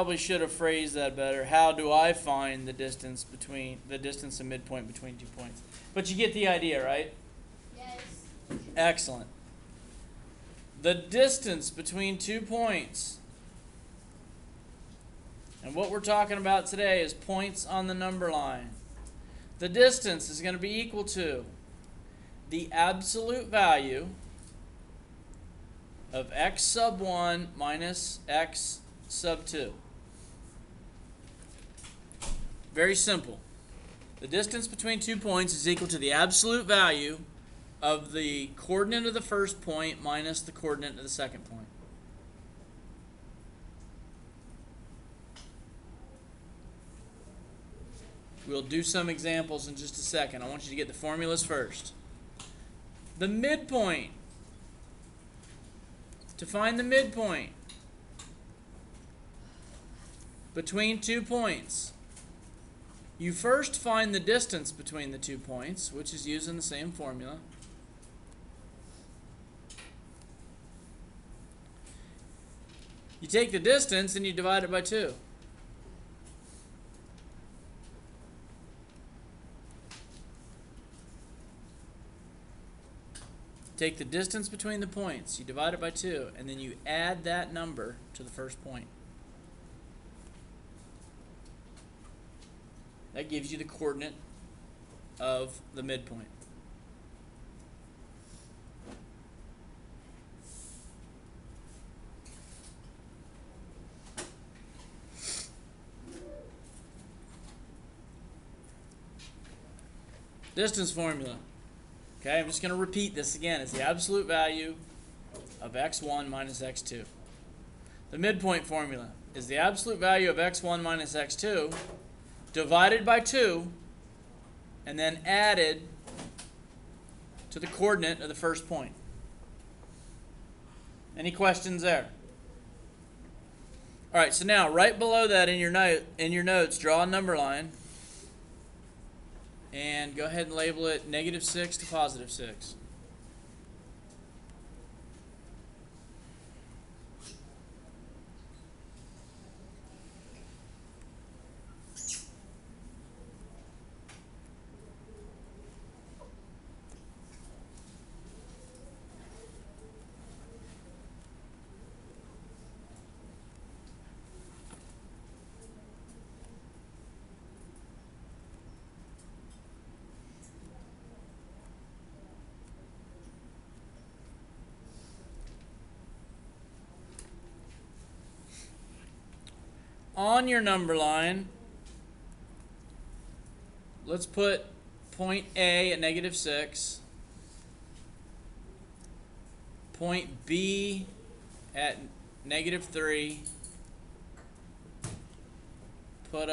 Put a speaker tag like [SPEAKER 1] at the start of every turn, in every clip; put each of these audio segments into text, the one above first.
[SPEAKER 1] Probably should have phrased that better. How do I find the distance and midpoint between 2 points? But you get the idea, right?
[SPEAKER 2] Yes.
[SPEAKER 1] Excellent. The distance between 2 points. And what we're talking about today is points on the number line. The distance is going to be equal to the absolute value of x sub 1 minus x sub 2. Very simple. The distance between 2 points is equal to the absolute value of the coordinate of the first point minus the coordinate of the second point. We'll do some examples in just a second. I want you to get the formulas first. The midpoint. To find the midpoint between 2 points, you first find the distance between the 2 points, which is using the same formula. You take the distance and you divide it by 2. Take the distance between the points, you divide it by 2, and then you add that number to the first point. That gives you the coordinate of the midpoint. Distance formula. Okay, I'm just going to repeat this again. It's the absolute value of x1 minus x2. The midpoint formula is the absolute value of x1 minus x2 divided by 2 and then added to the coordinate of the first point. Any questions there? All right, so now right below that in your notes, draw a number line. And go ahead and label it -6 to +6. On your number line, let's put point A at -6, point B at -3, put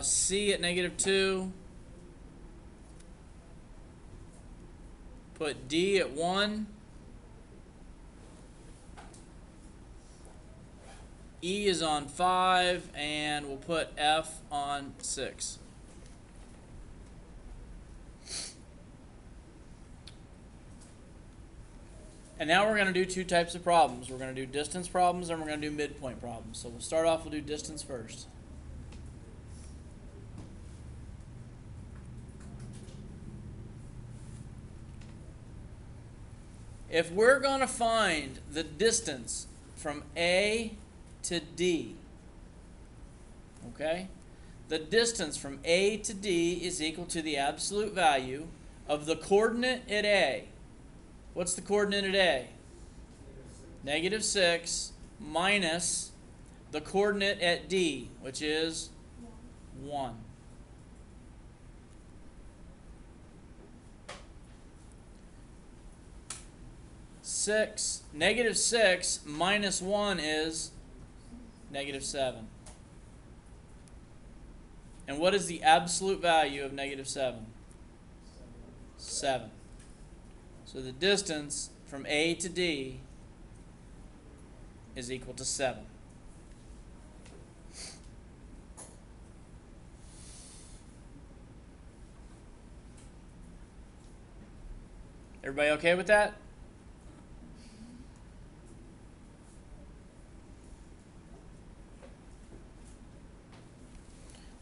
[SPEAKER 1] C at -2, put D at 1, E is on 5, and we'll put F on 6. And now we're going to do 2 types of problems. We're going to do distance problems and we're going to do midpoint problems. So we'll start off, we'll do distance first. If we're going to find the distance from A to D, okay? The distance from A to D is equal to the absolute value of the coordinate at A. What's the coordinate at A? -6 minus the coordinate at D, which is 1. -6 minus 1 is -7. And what is the absolute value of -7? 7. So the distance from A to D is equal to 7. Everybody okay with that?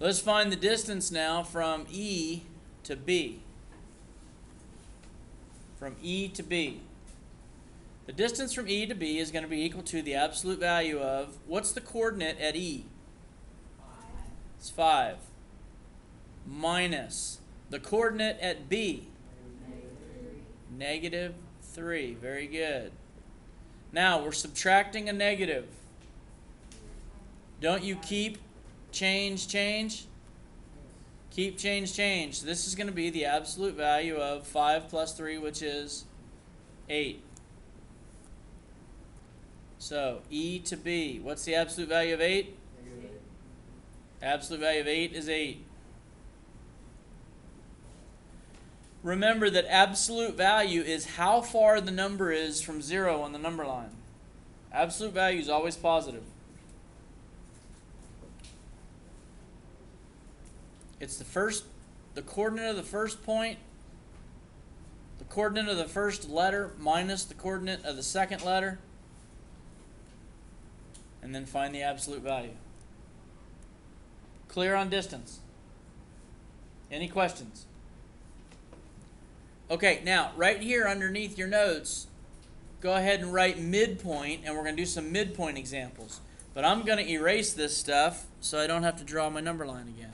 [SPEAKER 1] Let's find the distance now from E to B. From E to B. The distance from E to B is going to be equal to the absolute value of, what's the coordinate at E?
[SPEAKER 2] 5.
[SPEAKER 1] It's 5. Minus the coordinate at B. Negative 3. Very good. Now we're subtracting a negative. Don't you keep, change, change? Keep, change, change. So this is going to be the absolute value of 5 plus 3, which is 8. So E to B. What's the absolute value of 8? Absolute value of 8 is 8. Remember that absolute value is how far the number is from 0 on the number line. Absolute value is always positive. It's the coordinate of the first point, the coordinate of the first letter minus the coordinate of the second letter, and then find the absolute value. Clear on distance? Any questions? Okay, now right here underneath your notes, go ahead and write midpoint, and we're going to do some midpoint examples. But I'm going to erase this stuff so I don't have to draw my number line again.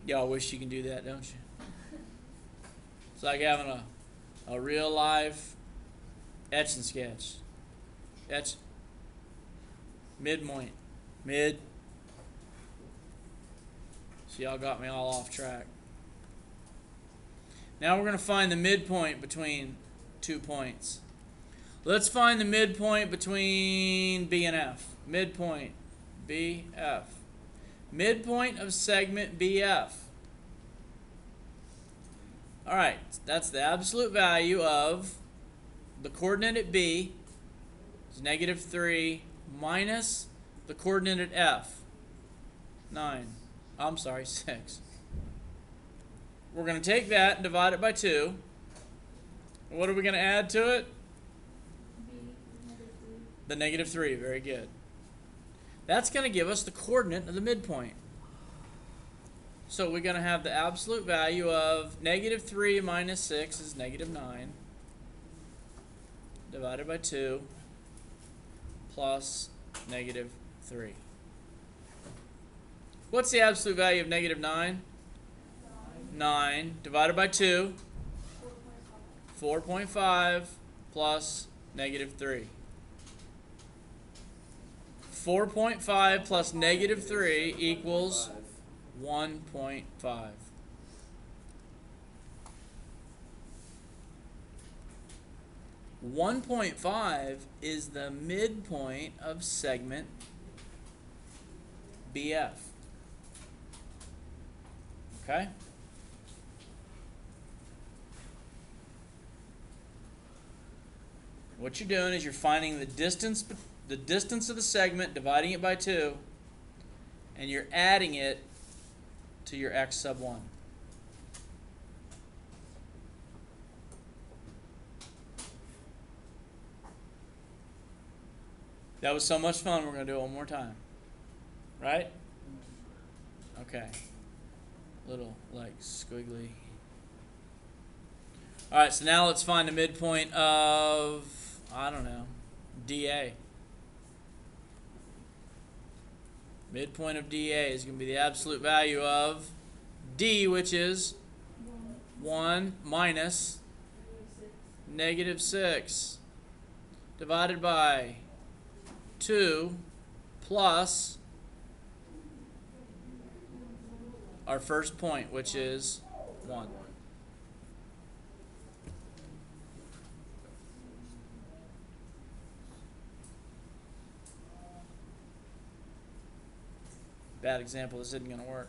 [SPEAKER 1] Y'all wish you can do that, don't you? It's like having a real life etch and sketch. Etch. Midpoint. Mid. So y'all got me all off track. Now we're going to find the midpoint between 2 points. Let's find the midpoint between B and F. Midpoint B, F. Midpoint of segment BF. Alright, that's the absolute value of the coordinate at B is negative 3 minus the coordinate at F, 9. I'm sorry, 6. We're going to take that and divide it by 2. What are we going to add to it? The negative 3. Very good. That's going to give us the coordinate of the midpoint. So we're going to have the absolute value of negative 3 minus 6 is negative 9 divided by 2 plus negative 3. What's the absolute value of negative 9? 9 divided by 2, 4.5 plus negative 3. 4.5 plus negative 3 equals 1.5. $1.5 is the midpoint of segment BF. Okay? What you're doing is you're finding the distance of the segment, dividing it by 2, and you're adding it to your x sub 1. That was so much fun, we're going to do it one more time. Right? Okay. Little, like, squiggly. Alright, so now let's find the midpoint of, I don't know, DA. Midpoint of DA is going to be the absolute value of D, which is 1 minus negative 6 divided by 2 plus our first point, which is 1. Bad example, this isn't going to work.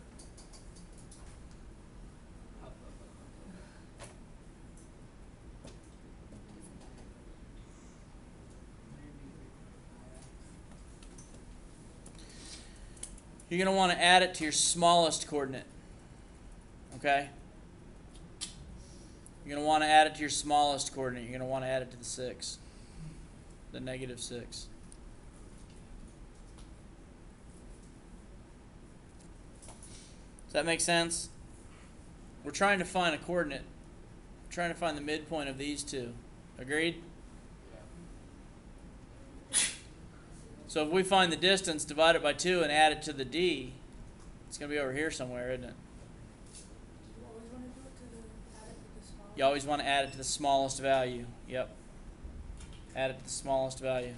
[SPEAKER 1] you're going to want to add it to your smallest coordinate. Okay? You're going to want to add it to your smallest coordinate. You're going to want to add it to the 6. The negative 6. Does that make sense? We're trying to find a coordinate. We're trying to find the midpoint of these two. Agreed? So if we find the distance, divide it by 2 and add it to the D, it's going to be over here somewhere, isn't it? You always want to add it to the smallest value. Yep. Add it to the smallest value.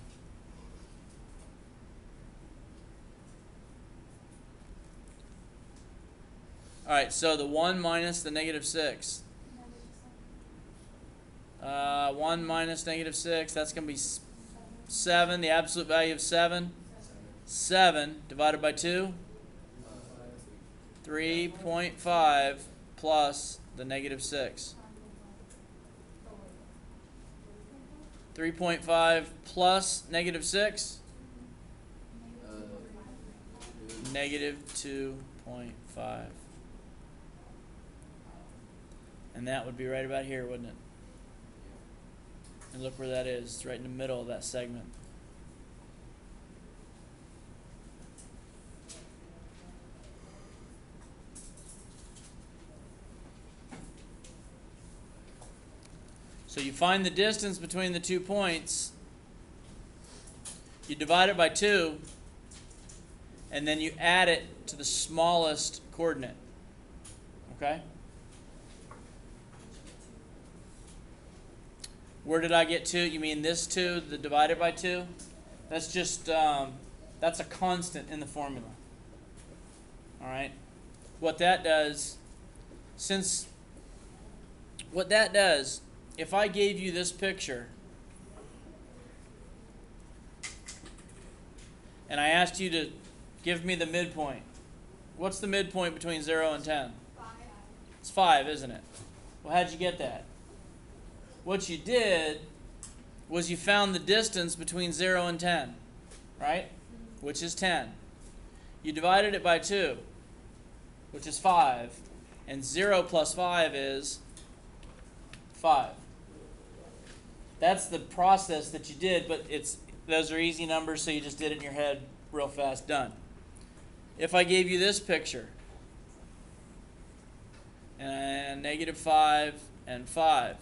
[SPEAKER 1] All right, so the 1 minus the negative 6. 1 minus negative 6, that's going to be 7. The absolute value of 7. 7 divided by 2. 3.5 plus the negative 6. 3.5 plus negative 6. Negative 2.5. And that would be right about here, wouldn't it? And look where that is. It's right in the middle of that segment. So you find the distance between the 2 points. You divide it by 2. And then you add it to the smallest coordinate. Okay? Where did I get 2? You mean this 2, the divided by 2? That's just, that's a constant in the formula. All right? What that does, if I gave you this picture, and I asked you to give me the midpoint, what's the midpoint between 0 and 10?
[SPEAKER 2] 5.
[SPEAKER 1] It's 5, isn't it? Well, how'd you get that? What you did was you found the distance between 0 and 10, right? Which is 10. You divided it by 2, which is 5. And 0 plus 5 is 5. That's the process that you did, but those are easy numbers, so you just did it in your head real fast. Done. If I gave you this picture, and negative 5 and 5,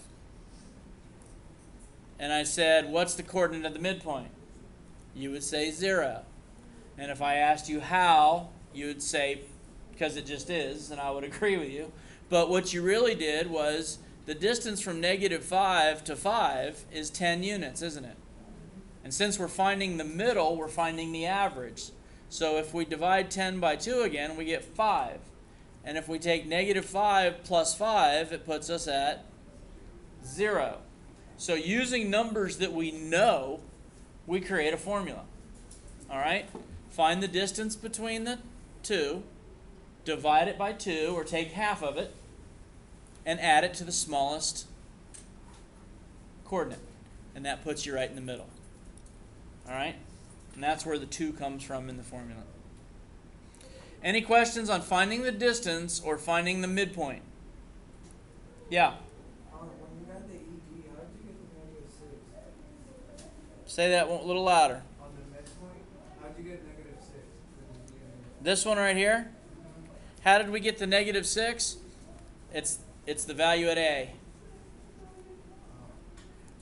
[SPEAKER 1] and I said, what's the coordinate of the midpoint? You would say 0. And if I asked you how, you would say, because it just is, and I would agree with you. But what you really did was, the distance from negative 5 to 5 is 10 units, isn't it? And since we're finding the middle, we're finding the average. So if we divide 10 by 2 again, we get 5. And if we take negative 5 plus 5, it puts us at 0. So using numbers that we know, we create a formula. All right? Find the distance between the two, divide it by 2, or take half of it, and add it to the smallest coordinate. And that puts you right in the middle. All right? And that's where the 2 comes from in the formula. Any questions on finding the distance or finding the midpoint? Yeah?
[SPEAKER 3] When you got the EG, how did you get the negative 6?
[SPEAKER 1] Say that a little louder.
[SPEAKER 3] On the midpoint, how did you get negative 6?
[SPEAKER 1] This one right here? How did we get the negative 6? It's the value at A.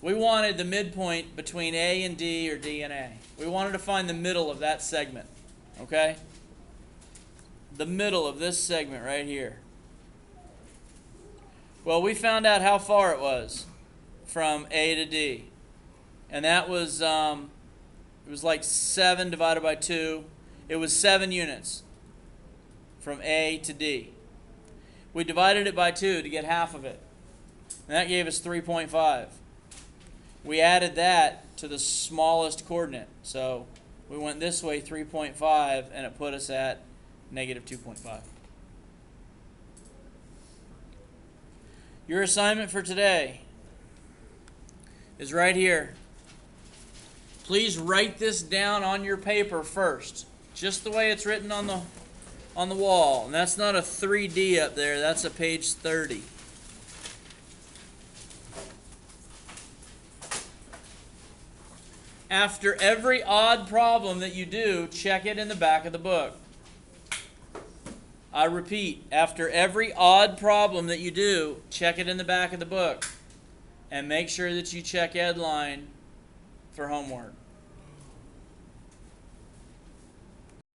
[SPEAKER 1] We wanted the midpoint between A and D, or D and A. We wanted to find the middle of that segment. Okay? The middle of this segment right here. Well, we found out how far it was from A to D. And that was, it was like 7 divided by 2. It was 7 units from A to D. We divided it by 2 to get half of it. And that gave us 3.5. We added that to the smallest coordinate. So we went this way, 3.5, and it put us at negative 2.5. Your assignment for today is right here. Please write this down on your paper first. just the way it's written on the wall. And that's not a 3D up there, that's a page 30. After every odd problem that you do, check it in the back of the book. I repeat, after every odd problem that you do, check it in the back of the book. And make sure that you check Edline for homework.